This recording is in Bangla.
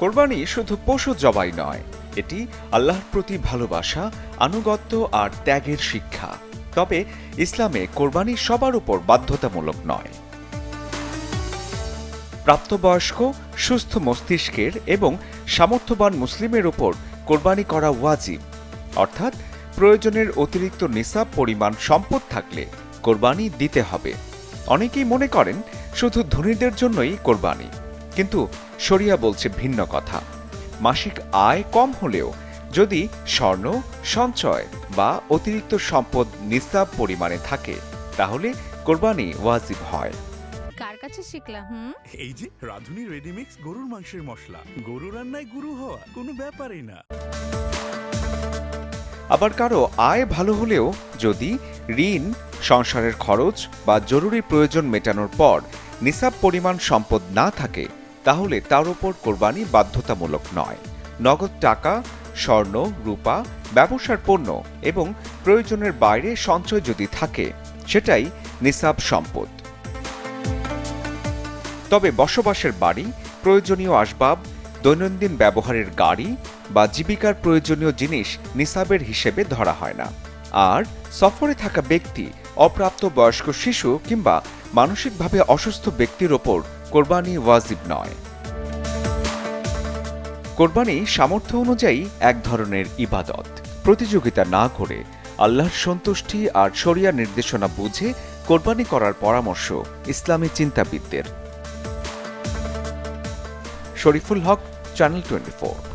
কোরবানি শুধু পশু জবাই নয়, এটি আল্লাহর প্রতি ভালোবাসা, আনুগত্য আর ত্যাগের শিক্ষা। তবে ইসলামে কোরবানি সবার উপর বাধ্যতামূলক নয়। প্রাপ্তবয়স্ক, সুস্থ মস্তিষ্কের এবং সামর্থ্যবান মুসলিমের উপর কোরবানি করা ওয়াজিব, অর্থাৎ প্রয়োজনের অতিরিক্ত নিসাব পরিমাণ সম্পদ থাকলে কোরবানি দিতে হবে। অনেকেই মনে করেন শুধু ধনীদের জন্যই কোরবানি, কিন্তু শরিয়া বলছে ভিন্ন কথা। মাসিক আয় কম হলেও যদি স্বর্ণ, সঞ্চয় বা অতিরিক্ত সম্পদ নিসাব পরিমাণে থাকে তাহলে কোরবানি ওয়াজিব হয়। কার কাছে শিখলাম? এই যে রাধুনী রেডিমিক্স গরুর মাংসের মশলা। গরু রান্নায় গুরু হওয়া কোনো ব্যাপারই না। আবার কারো আয় ভালো হলেও যদি ঋণ, সংসারের খরচ বা জরুরি প্রয়োজন মেটানোর পর নিসাব পরিমাণ সম্পদ না থাকে তাহলে তার উপর কোরবানি বাধ্যতামূলক নয়। নগদ টাকা, স্বর্ণ, রূপা, ব্যবসার পণ্য এবং প্রয়োজনের বাইরে সঞ্চয় যদি থাকে সেটাই নিসাব সম্পদ। তবে বসবাসের বাড়ি, প্রয়োজনীয় আসবাব, দৈনন্দিন ব্যবহারের গাড়ি বা জীবিকার প্রয়োজনীয় জিনিস নিসাবের হিসেবে ধরা হয় না। আর সফরে থাকা ব্যক্তি, অপ্রাপ্ত বয়স্ক শিশু কিংবা মানসিকভাবে অসুস্থ ব্যক্তির ওপর কোরবানি ওয়াজিব নয়। কোরবানি সামর্থ্য অনুযায়ী এক ধরনের ইবাদত। প্রতিযোগিতা না করে আল্লাহর সন্তুষ্টি আর শরিয়া নির্দেশনা বুঝে কোরবানি করার পরামর্শ ইসলামী চিন্তাবিদদের। শরীফুল হক, চ্যানেল 24।